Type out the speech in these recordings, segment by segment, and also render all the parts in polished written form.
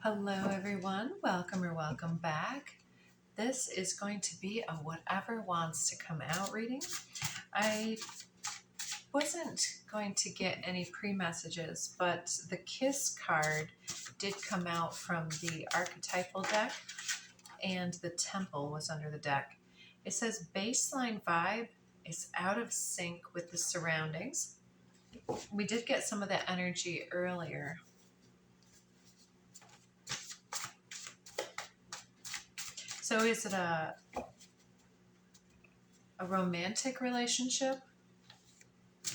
Hello everyone, welcome or welcome back. This is going to be a whatever wants to come out reading. I wasn't going to get any pre-messages, but the Kiss card did come out from the archetypal deck and the temple was under the deck. It says baseline vibe is out of sync with the surroundings. We did get some of that energy earlier. So is it a romantic relationship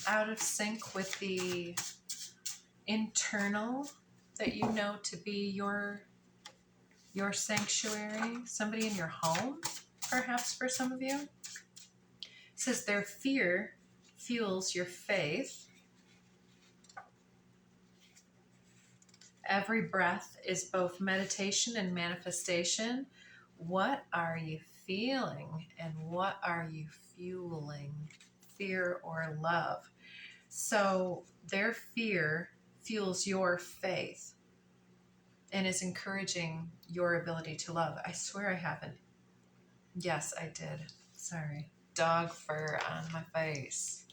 out of sync with the internal that you know to be your sanctuary? Somebody in your home, perhaps for some of you? It says their fear fuels your faith. Every breath is both meditation and manifestation. What are you feeling and what are you fueling? Fear or love? So their fear fuels your faith and is encouraging your ability to love. I swear I haven't. Yes, I did. Sorry. Dog fur on my face.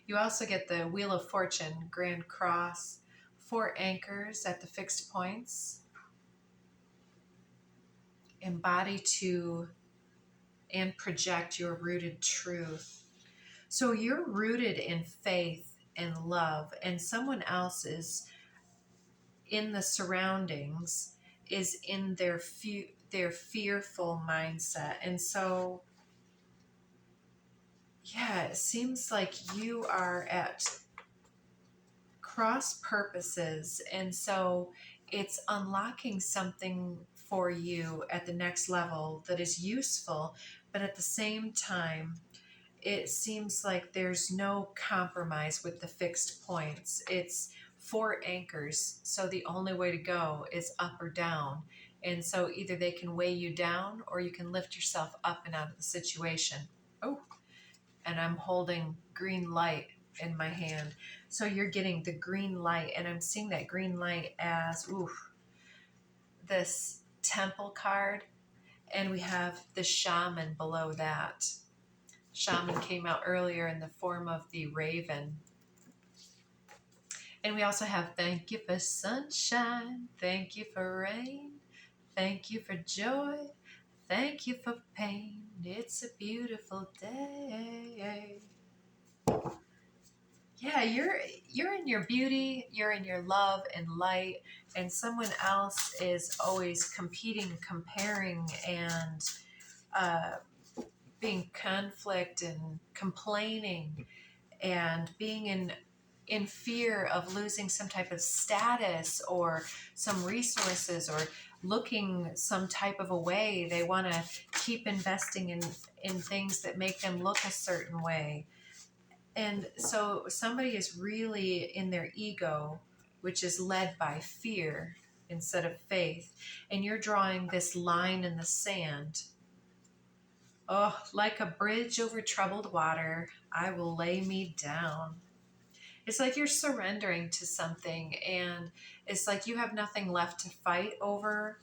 You also get the Wheel of Fortune, Grand Cross, 4 anchors at the fixed points. Embody to and project your rooted truth. So you're rooted in faith and love, and someone else is in the surroundings, is in their fearful mindset. And so, yeah, it seems like you are at cross purposes, and so it's unlocking something for you at the next level that is useful, but at the same time it seems like there's no compromise with the fixed points. It's 4 anchors, so the only way to go is up or down, and so either they can weigh you down or you can lift yourself up and out of the situation. Oh, and I'm holding green light in my hand. So you're getting the green light, and I'm seeing that green light as this temple card, and we have the Shaman below that. Shaman came out earlier in the form of the raven. And we also have thank you for sunshine, thank you for rain, thank you for joy, thank you for pain. It's a beautiful day. Yeah, you're in your beauty, you're in your love and light, and someone else is always competing, comparing, and being conflict and complaining and being in fear of losing some type of status or some resources or looking some type of a way. They want to keep investing in things that make them look a certain way. And so somebody is really in their ego, which is led by fear instead of faith. And you're drawing this line in the sand. Oh, like a bridge over troubled water, I will lay me down. It's like you're surrendering to something, and it's like you have nothing left to fight over.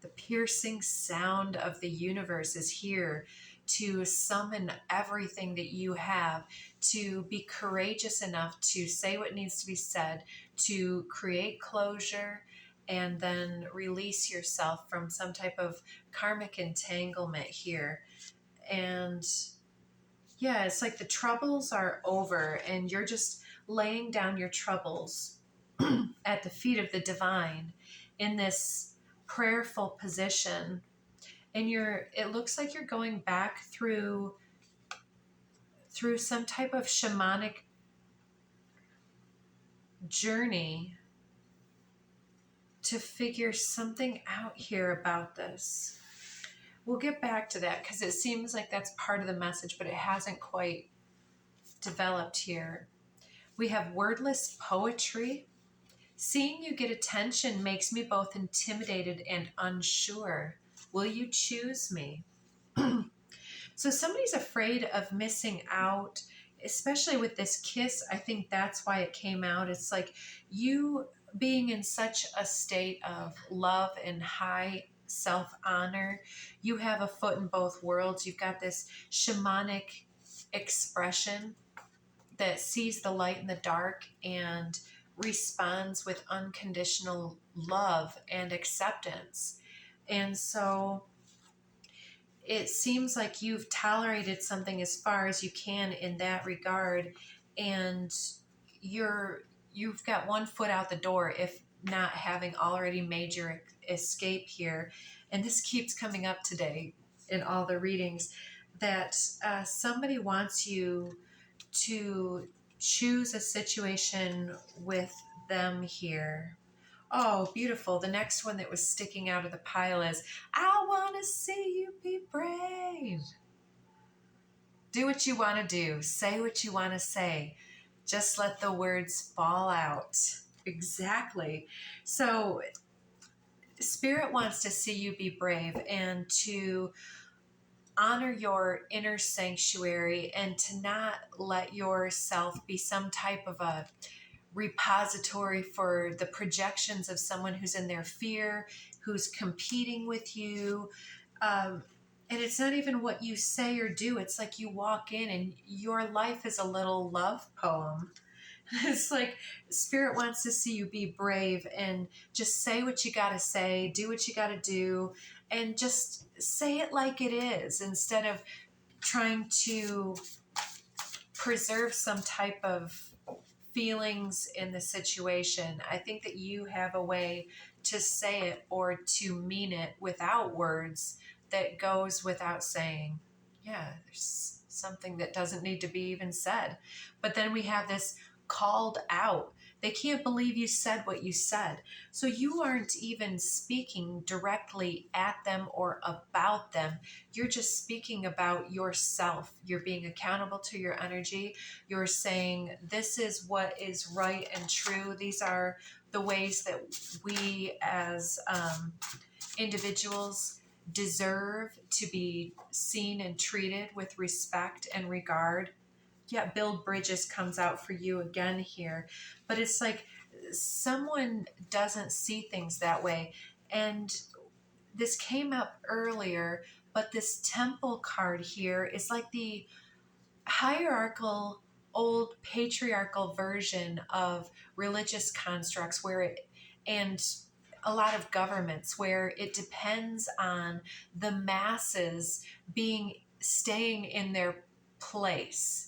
The piercing sound of the universe is here to summon everything that you have, to be courageous enough to say what needs to be said, to create closure, and then release yourself from some type of karmic entanglement here. And yeah, it's like the troubles are over and you're just laying down your troubles at the feet of the divine in this prayerful position. And it looks like you're going back through some type of shamanic journey to figure something out here about this. We'll get back to that because it seems like that's part of the message, but it hasn't quite developed here. We have wordless poetry. Seeing you get attention makes me both intimidated and unsure. Will you choose me? So somebody's afraid of missing out, especially with this kiss. I think that's why it came out. It's like you being in such a state of love and high self-honor. You have a foot in both worlds. You've got this shamanic expression that sees the light in the dark and responds with unconditional love and acceptance. And so it seems like you've tolerated something as far as you can in that regard, and you've got one foot out the door, if not having already made your escape here. And this keeps coming up today in all the readings, that somebody wants you to choose a situation with them here. Oh, beautiful. The next one that was sticking out of the pile is, I want to see you be brave. Do what you want to do. Say what you want to say. Just let the words fall out. Exactly. So Spirit wants to see you be brave and to honor your inner sanctuary and to not let yourself be some type of a repository for the projections of someone who's in their fear, who's competing with you. And it's not even what you say or do. It's like you walk in and your life is a little love poem. It's like Spirit wants to see you be brave and just say what you got to say, do what you got to do, and just say it like it is instead of trying to preserve some type of feelings in the situation. I think that you have a way to say it or to mean it without words that goes without saying. Yeah, there's something that doesn't need to be even said. But then we have this called out. They can't believe you said what you said. So you aren't even speaking directly at them or about them. You're just speaking about yourself. You're being accountable to your energy. You're saying, this is what is right and true. These are the ways that we as individuals deserve to be seen and treated with respect and regard. Yeah, build bridges comes out for you again here. But it's like someone doesn't see things that way. And this came up earlier, but this temple card here is like the hierarchical, old patriarchal version of religious constructs and a lot of governments where it depends on the masses staying in their place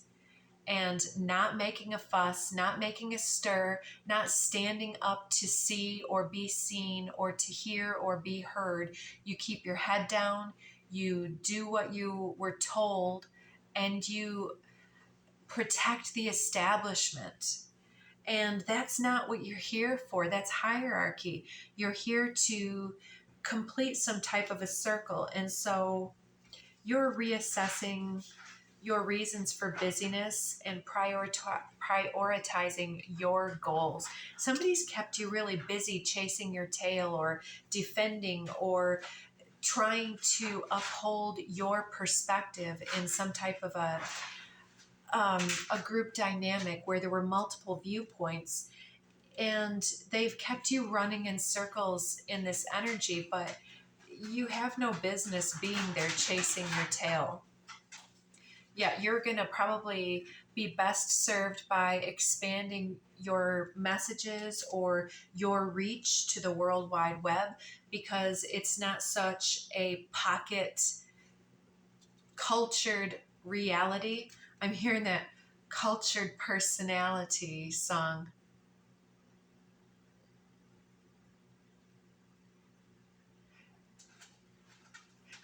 and not making a fuss, not making a stir, not standing up to see or be seen or to hear or be heard. You keep your head down, you do what you were told, and you protect the establishment. And that's not what you're here for. That's hierarchy. You're here to complete some type of a circle. And so you're reassessing your reasons for busyness and prioritizing your goals. Somebody's kept you really busy chasing your tail or defending or trying to uphold your perspective in some type of a group dynamic where there were multiple viewpoints, and they've kept you running in circles in this energy, but you have no business being there chasing your tail. Yeah, you're going to probably be best served by expanding your messages or your reach to the World Wide Web, because it's not such a pocket cultured reality. I'm hearing that cultured personality song.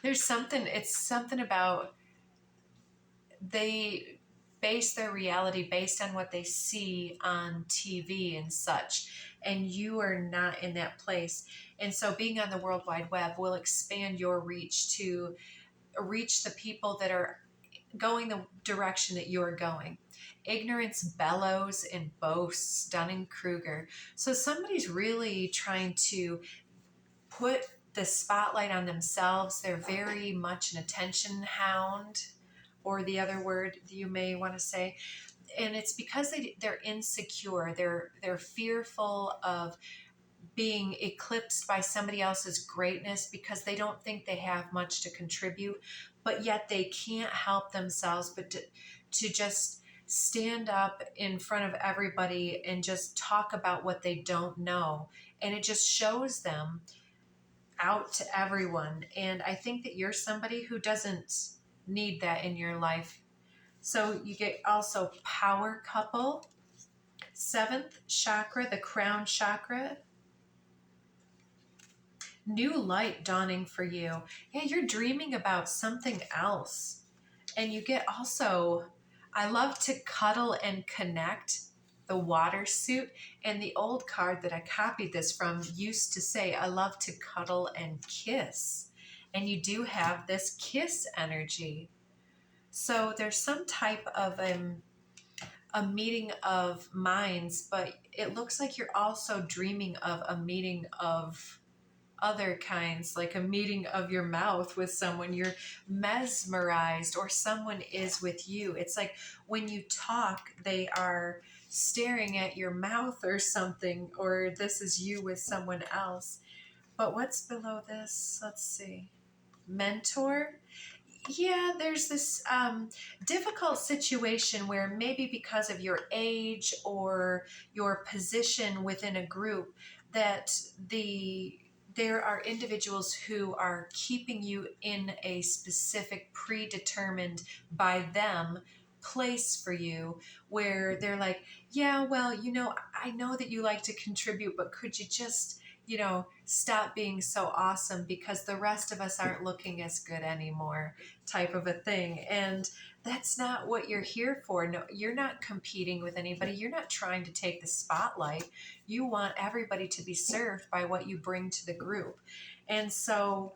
It's something about they base their reality based on what they see on TV and such, and you are not in that place. And so being on the World Wide Web will expand your reach to reach the people that are going the direction that you're going. Ignorance bellows and boasts, Dunning-Kruger. So somebody's really trying to put the spotlight on themselves. They're very much an attention hound, or the other word you may want to say. and it's because they're insecure. They're fearful of being eclipsed by somebody else's greatness because they don't think they have much to contribute, but yet they can't help themselves but to just stand up in front of everybody and just talk about what they don't know. And it just shows them out to everyone. And I think that you're somebody who doesn't need that in your life. So you get also power couple, seventh chakra, the crown chakra. New light dawning for you. Yeah, you're dreaming about something else. And you get also, I love to cuddle and connect, the water suit. And the old card that I copied this from used to say, I love to cuddle and kiss. And you do have this kiss energy. So there's some type of a meeting of minds, but it looks like you're also dreaming of a meeting of other kinds, like a meeting of your mouth with someone. You're mesmerized, or someone is with you. It's like when you talk, they are staring at your mouth or something, or this is you with someone else. But what's below this? Let's see. Mentor. Yeah, there's this difficult situation where maybe because of your age or your position within a group, that there are individuals who are keeping you in a specific predetermined by them place for you, where they're like, yeah, well, I know that you like to contribute, but could you just stop being so awesome because the rest of us aren't looking as good anymore, type of a thing. And that's not what you're here for. No, you're not competing with anybody. You're not trying to take the spotlight. You want everybody to be served by what you bring to the group. And so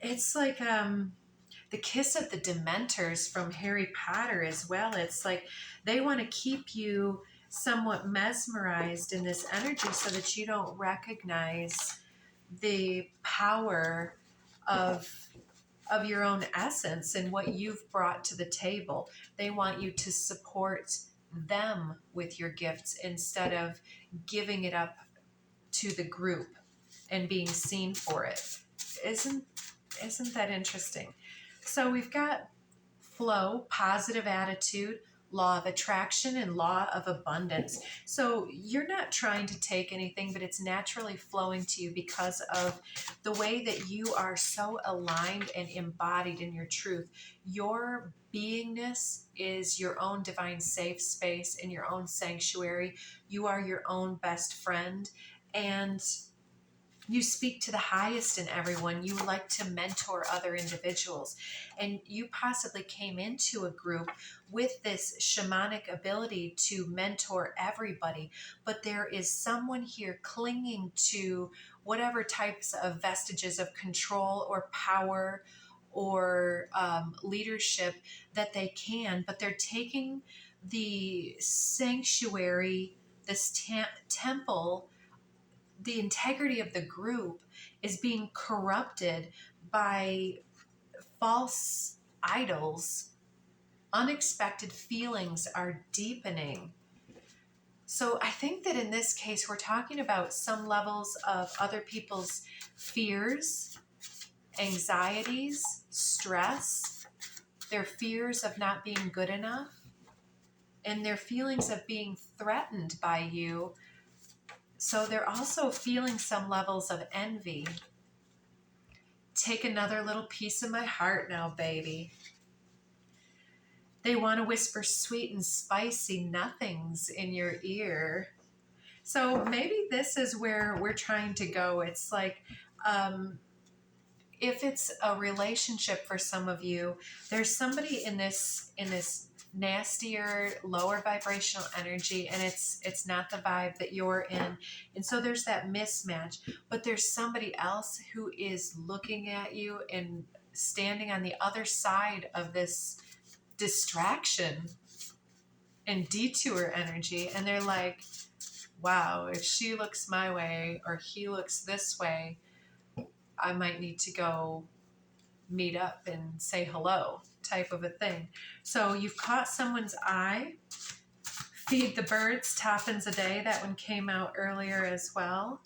it's like the kiss of the dementors from Harry Potter as well. It's like they want to keep you somewhat mesmerized in this energy so that you don't recognize the power of your own essence and what you've brought to the table. They want you to support them with your gifts instead of giving it up to the group and being seen for it. Isn't that interesting? So we've got flow, positive attitude, law of attraction, and law of abundance. So you're not trying to take anything, but it's naturally flowing to you because of the way that you are so aligned and embodied in your truth. Your beingness is your own divine safe space in your own sanctuary. You are your own best friend, and you speak to the highest in everyone. You like to mentor other individuals. And you possibly came into a group with this shamanic ability to mentor everybody. But there is someone here clinging to whatever types of vestiges of control or power or leadership that they can. But they're taking the sanctuary, this temple, the integrity of the group is being corrupted by false idols. Unexpected feelings are deepening. So I think that in this case, we're talking about some levels of other people's fears, anxieties, stress, their fears of not being good enough, and their feelings of being threatened by you. So they're also feeling some levels of envy. Take another little piece of my heart now, baby. They want to whisper sweet and spicy nothings in your ear. So maybe this is where we're trying to go. It's like, if it's a relationship for some of you, there's somebody in this nastier, lower vibrational energy, and it's not the vibe that you're in. And so there's that mismatch, but there's somebody else who is looking at you and standing on the other side of this distraction and detour energy, and they're like, wow, if she looks my way or he looks this way, I might need to go meet up and say hello, type of a thing. So you've caught someone's eye, Feed the birds, Toppins a day. That one came out earlier as well.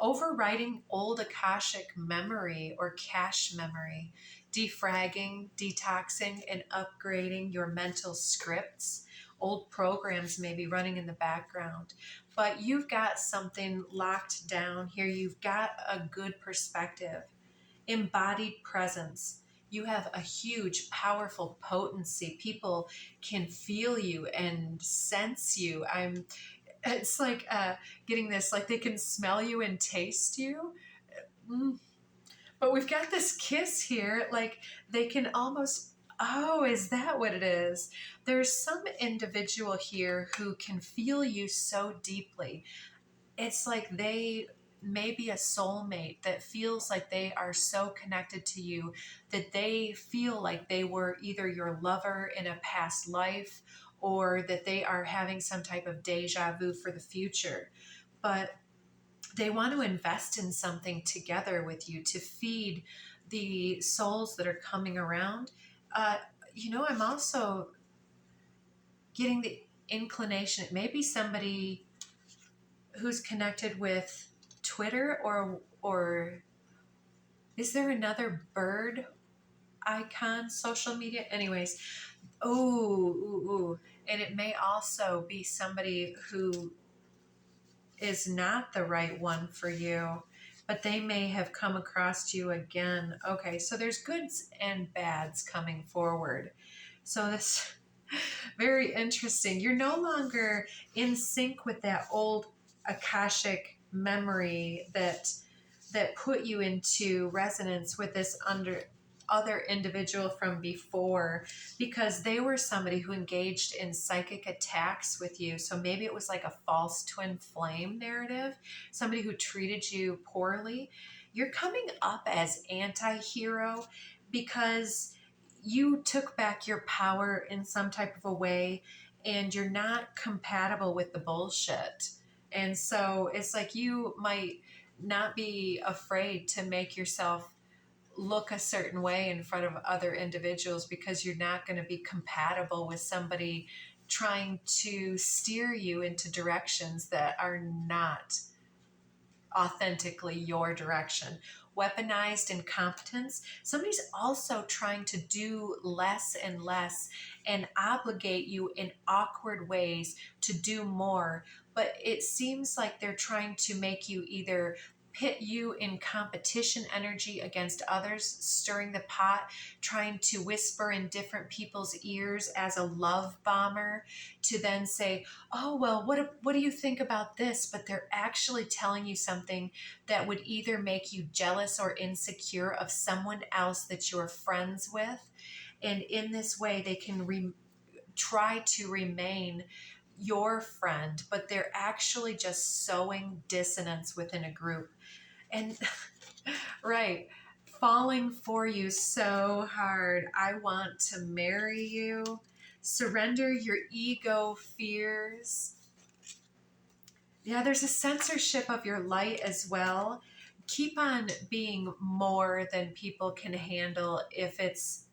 Overwriting old Akashic memory or cache memory. Defragging, detoxing, and upgrading your mental scripts. Old programs may be running in the background, but you've got something locked down here. You've got a good perspective. Embodied presence. You have a huge, powerful potency. People can feel you and sense you. It's like getting this, like they can smell you and taste you. Mm. But we've got this kiss here, like they can almost, oh, is that what it is? There's some individual here who can feel you so deeply. It's like they may be a soulmate that feels like they are so connected to you that they feel like they were either your lover in a past life or that they are having some type of deja vu for the future. But they want to invest in something together with you to feed the souls that are coming around. I'm also getting the inclination, it may be somebody who's connected with Twitter or is there another bird icon social media? Anyways, and it may also be somebody who is not the right one for you, but they may have come across you again. Okay, so there's goods and bads coming forward. So this very interesting. You're no longer in sync with that old Akashic memory that put you into resonance with this other individual from before, because they were somebody who engaged in psychic attacks with you. So maybe it was like a false twin flame narrative, somebody who treated you poorly. You're coming up as anti-hero because you took back your power in some type of a way and you're not compatible with the bullshit. And so it's like you might not be afraid to make yourself look a certain way in front of other individuals because you're not going to be compatible with somebody trying to steer you into directions that are not authentically your direction. Weaponized incompetence. Somebody's also trying to do less and less and obligate you in awkward ways to do more. But it seems like they're trying to make you either pit you in competition energy against others, stirring the pot, trying to whisper in different people's ears as a love bomber to then say, oh, well, what do you think about this? But they're actually telling you something that would either make you jealous or insecure of someone else that you're friends with. And in this way, they can try to remain your friend, but they're actually just sowing dissonance within a group. And right, falling for you so hard. I want to marry you. Surrender your ego fears. Yeah, there's a censorship of your light as well. Keep on being more than people can handle if it's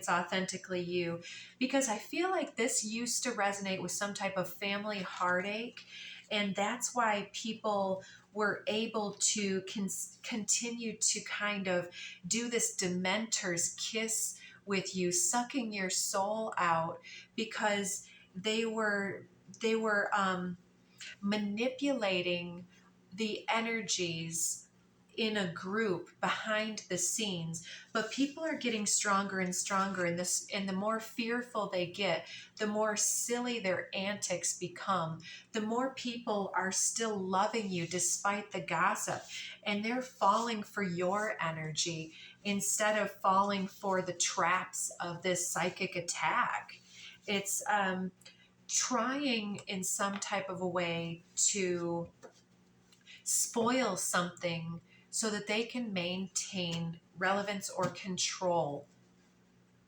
authentically you, because I feel like this used to resonate with some type of family heartache, and that's why people were able to continue to kind of do this dementor's kiss with you, sucking your soul out, because they were manipulating the energies in a group behind the scenes. But people are getting stronger and stronger in this, and the more fearful they get, the more silly their antics become. The more people are still loving you despite the gossip, and they're falling for your energy instead of falling for the traps of this psychic attack. It's trying in some type of a way to spoil something so that they can maintain relevance or control.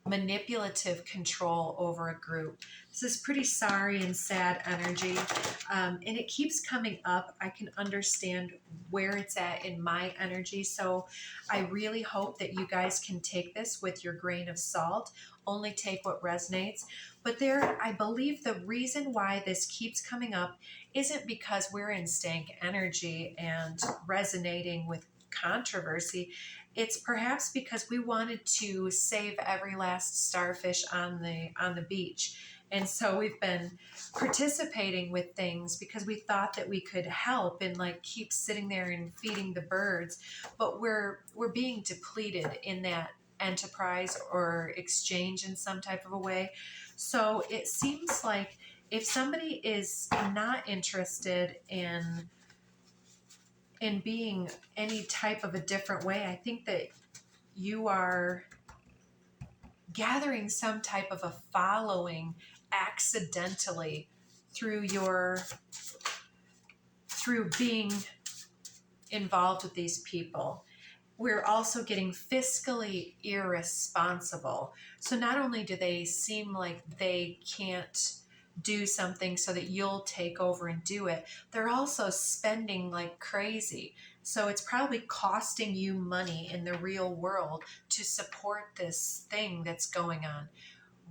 manipulative control over a group. This is pretty sorry and sad energy, and it keeps coming up. I can understand where it's at in my energy, so I really hope that you guys can take this with your grain of salt. Only take what resonates. But I believe the reason why this keeps coming up isn't because we're in stank energy and resonating with controversy. It's perhaps because we wanted to save every last starfish on the beach. And so we've been participating with things because we thought that we could help and like keep sitting there and feeding the birds. But we're being depleted in that enterprise or exchange in some type of a way. So it seems like if somebody is not interested in being any type of a different way, I think that you are gathering some type of a following accidentally through being involved with these people. We're also getting fiscally irresponsible. So not only do they seem like they can't do something so that you'll take over and do it, they're also spending like crazy. So it's probably costing you money in the real world to support this thing that's going on.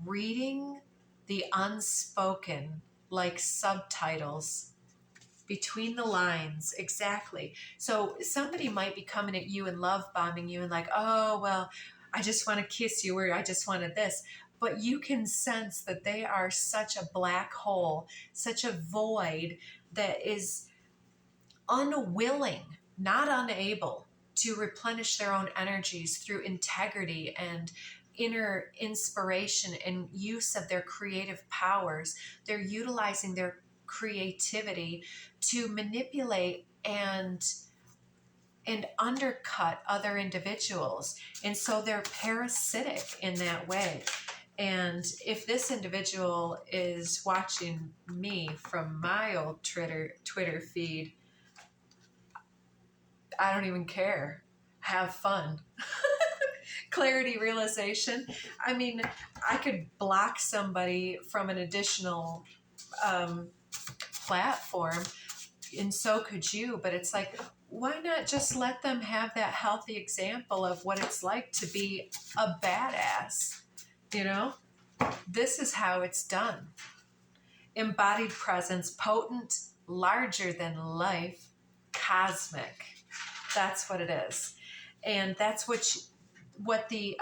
Reading the unspoken like subtitles between the lines, exactly. So somebody might be coming at you and love bombing you and like, oh, well, I just want to kiss you, or I just wanted this. But you can sense that they are such a black hole, such a void that is unwilling, not unable, to replenish their own energies through integrity and inner inspiration and use of their creative powers. They're utilizing their creativity to manipulate and undercut other individuals. And so they're parasitic in that way. And if this individual is watching me from my old Twitter feed, I don't even care. Have fun. Clarity, realization. I mean, I could block somebody from an additional platform, and so could you, but it's like, why not just let them have that healthy example of what it's like to be a badass? You know, this is how it's done. Embodied presence, potent, larger than life, cosmic. That's what it is. And that's what the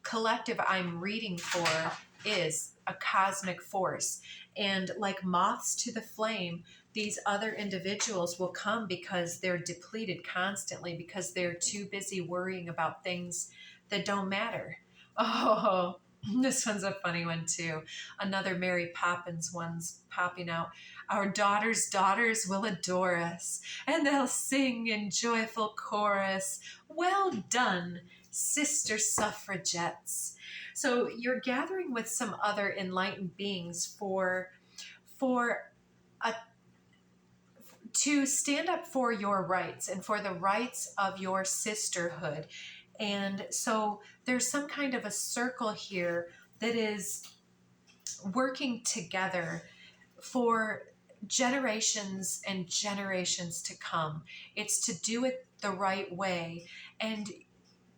collective I'm reading for is, a cosmic force. And like moths to the flame, these other individuals will come because they're depleted constantly, because they're too busy worrying about things that don't matter. Oh, this one's a funny one too. Another Mary Poppins one's popping out. Our daughters' daughters will adore us, and they'll sing in joyful chorus. Well done, sister suffragettes. So you're gathering with some other enlightened beings to stand up for your rights and for the rights of your sisterhood. And so there's some kind of a circle here that is working together for generations and generations to come. It's to do it the right way. And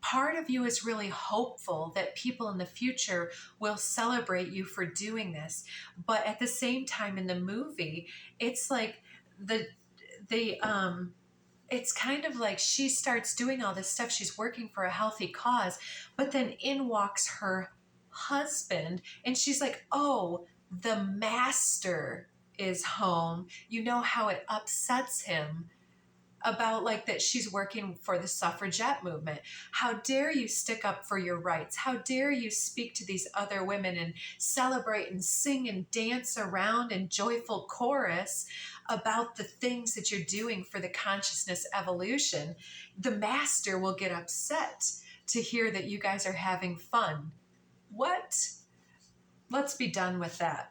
part of you is really hopeful that people in the future will celebrate you for doing this. But at the same time in the movie, it's like it's kind of like she starts doing all this stuff. She's working for a healthy cause, but then in walks her husband and she's like, oh, the master is home. You know how it upsets him about like that she's working for the suffragette movement. How dare you stick up for your rights? How dare you speak to these other women and celebrate and sing and dance around in joyful chorus about the things that you're doing for the consciousness evolution? The master will get upset to hear that you guys are having fun. What? Let's be done with that.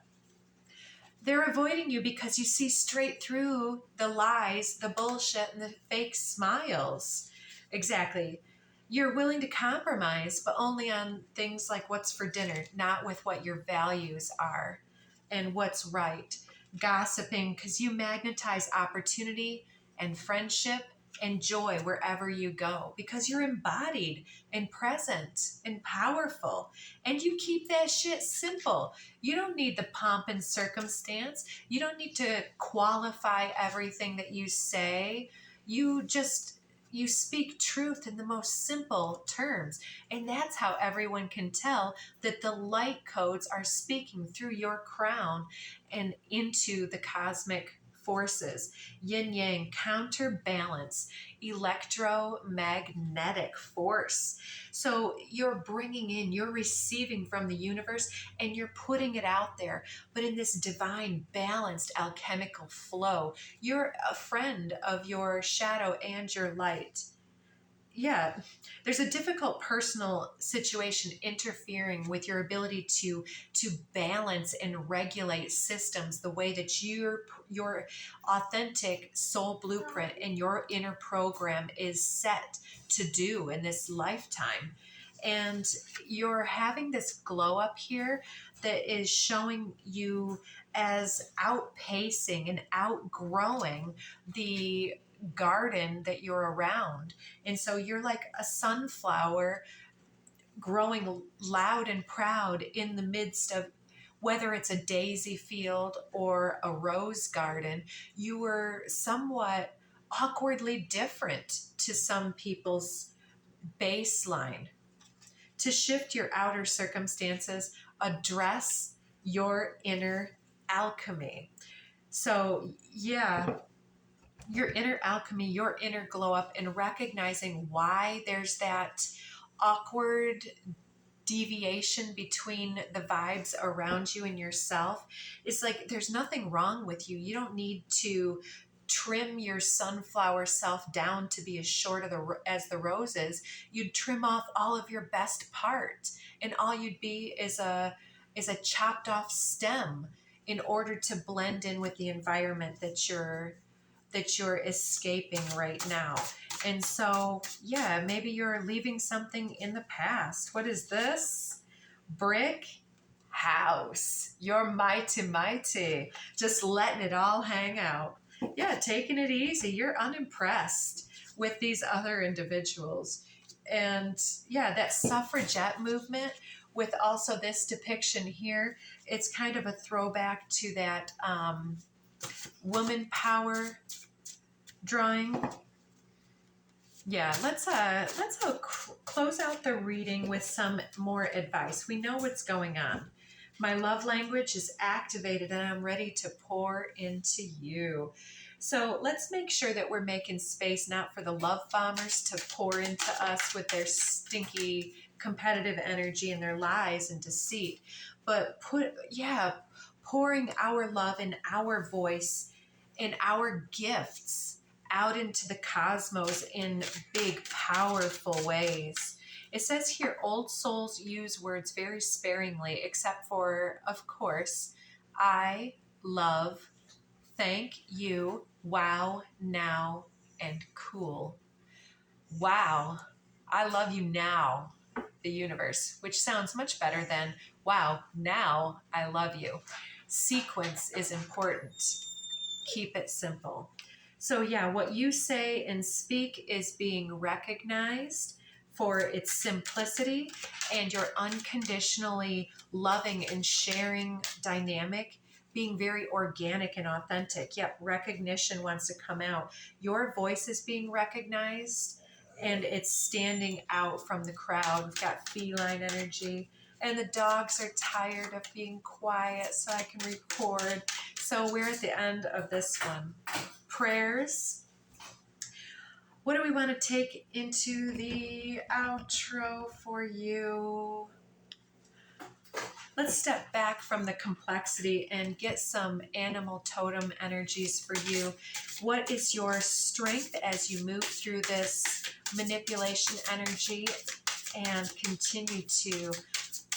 They're avoiding you because you see straight through the lies, the bullshit, and the fake smiles. Exactly. You're willing to compromise, but only on things like what's for dinner, not with what your values are and what's right. Gossiping, because you magnetize opportunity and friendship and joy wherever you go, because you're embodied and present and powerful. And you keep that shit simple. You don't need the pomp and circumstance. You don't need to qualify everything that you say. You speak truth in the most simple terms. And that's how everyone can tell that the light codes are speaking through your crown and into the cosmic forces. Yin yang, counterbalance, electromagnetic force. So you're bringing in, you're receiving from the universe, and you're putting it out there, but in this divine, balanced, alchemical flow. You're a friend of your shadow and your light. Yeah, there's a difficult personal situation interfering with your ability to balance and regulate systems the way that your authentic soul blueprint and your inner program is set to do in this lifetime. And you're having this glow up here that is showing you as outpacing and outgrowing the garden that you're around. And so you're like a sunflower growing loud and proud in the midst of, whether it's a daisy field or a rose garden. You were somewhat awkwardly different to some people's baseline. To shift your outer circumstances, address your inner alchemy. So yeah, your inner alchemy, your inner glow up, and recognizing why there's that awkward deviation between the vibes around you and yourself. It's like there's nothing wrong with you. You don't need to trim your sunflower self down to be as short as the roses. You'd trim off all of your best parts, and all you'd be is a chopped off stem in order to blend in with the environment that you're escaping right now. And so, yeah, maybe you're leaving something in the past. What is this? Brick house. You're mighty. Just letting it all hang out. Yeah, taking it easy. You're unimpressed with these other individuals. And yeah, that suffragette movement with also this depiction here, it's kind of a throwback to that woman power drawing. Yeah, let's close out the reading with some more advice. We know what's going on. My love language is activated and I'm ready to pour into you. So let's make sure that we're making space not for the love bombers to pour into us with their stinky competitive energy and their lies and deceit, but pouring our love and our voice and our gifts out into the cosmos in big, powerful ways. It says here, old souls use words very sparingly, except for, of course, I, love, thank you, wow, now, and cool. Wow, I love you now, the universe, which sounds much better than, wow, now I love you. Sequence is important. Keep it simple. So yeah, what you say and speak is being recognized for its simplicity and your unconditionally loving and sharing dynamic, being very organic and authentic. Yep, recognition wants to come out. Your voice is being recognized and it's standing out from the crowd. We've got feline energy. And the dogs are tired of being quiet, so I can record. So we're at the end of this one. Prayers. What do we want to take into the outro for you? Let's step back from the complexity and get some animal totem energies for you. What is your strength as you move through this manipulation energy and continue to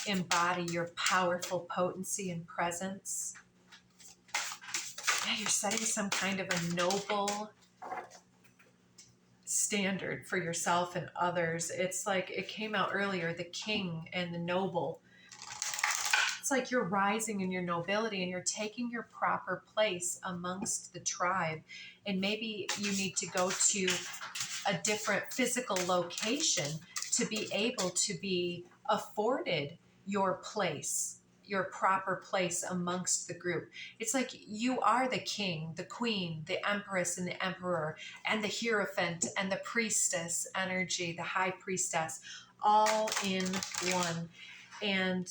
embody your powerful potency and presence? Yeah, you're setting some kind of a noble standard for yourself and others. It's like it came out earlier, the king and the noble. It's like you're rising in your nobility and you're taking your proper place amongst the tribe. And maybe you need to go to a different physical location to be able to be afforded your place, your proper place amongst the group. It's like you are the king, the queen, the empress and the emperor, and the hierophant and the priestess energy, the high priestess, all in one. And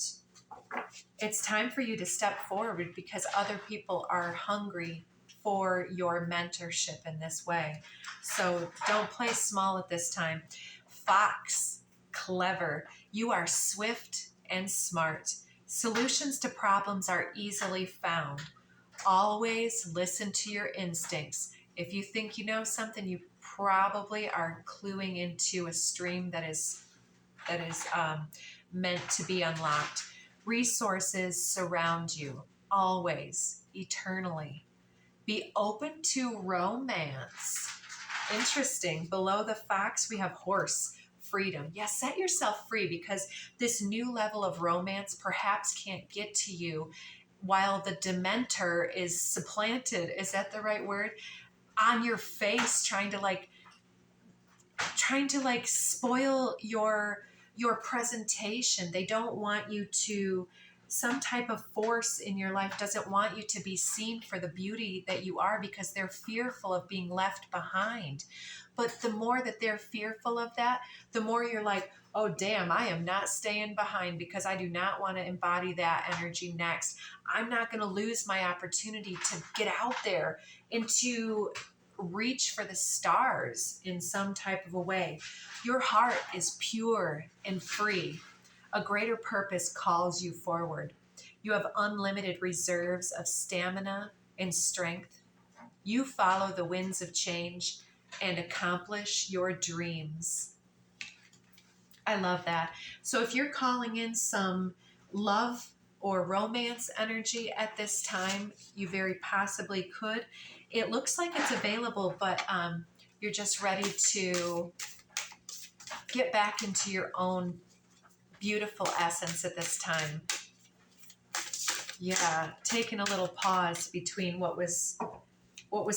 it's time for you to step forward because other people are hungry for your mentorship in this way. So don't play small at this time. Fox, clever. You are swift and smart. Solutions to problems are easily found. Always listen to your instincts. If you think you know something, you probably are cluing into a stream that is meant to be unlocked. Resources surround you, always, eternally. Be open to romance. Interesting. Below the fox, we have horse, freedom. Yeah, set yourself free because this new level of romance perhaps can't get to you while the dementor is supplanted. Is that the right word? On your face, trying to spoil your presentation. They don't want you to, some type of force in your life doesn't want you to be seen for the beauty that you are because they're fearful of being left behind. But the more that they're fearful of that, the more you're like, oh, damn, I am not staying behind because I do not want to embody that energy next. I'm not going to lose my opportunity to get out there and to reach for the stars in some type of a way. Your heart is pure and free. A greater purpose calls you forward. You have unlimited reserves of stamina and strength. You follow the winds of change and accomplish your dreams. I love that. So if you're calling in some love or romance energy at this time, you very possibly could. It looks like it's available, but you're just ready to get back into your own beautiful essence at this time. Yeah, taking a little pause between what was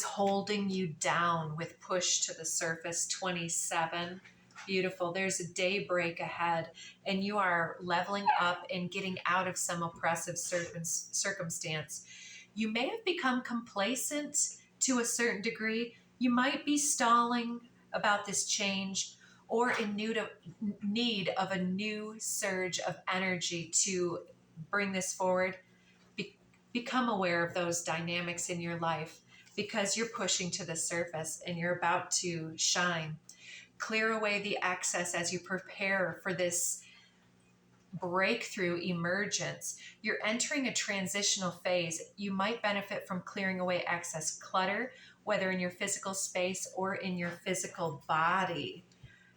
holding you down with push to the surface. 27. Beautiful. There's a daybreak ahead, and you are leveling up and getting out of some oppressive circumstance. You may have become complacent to a certain degree. You might be stalling about this change or in need of a new surge of energy to bring this forward. Become aware of those dynamics in your life because you're pushing to the surface and you're about to shine. Clear away the excess as you prepare for this breakthrough emergence. You're entering a transitional phase. You might benefit from clearing away excess clutter, whether in your physical space or in your physical body.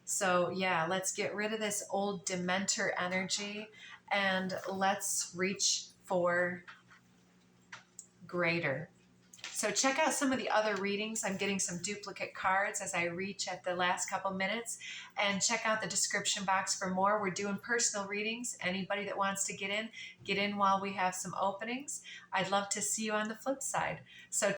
So yeah, let's get rid of this old dementor energy and let's reach for greater. So check out some of the other readings. I'm getting some duplicate cards as I reach at the last couple minutes, and check out the description box for more. We're doing personal readings. Anybody that wants to get in while we have some openings. I'd love to see you on the flip side. So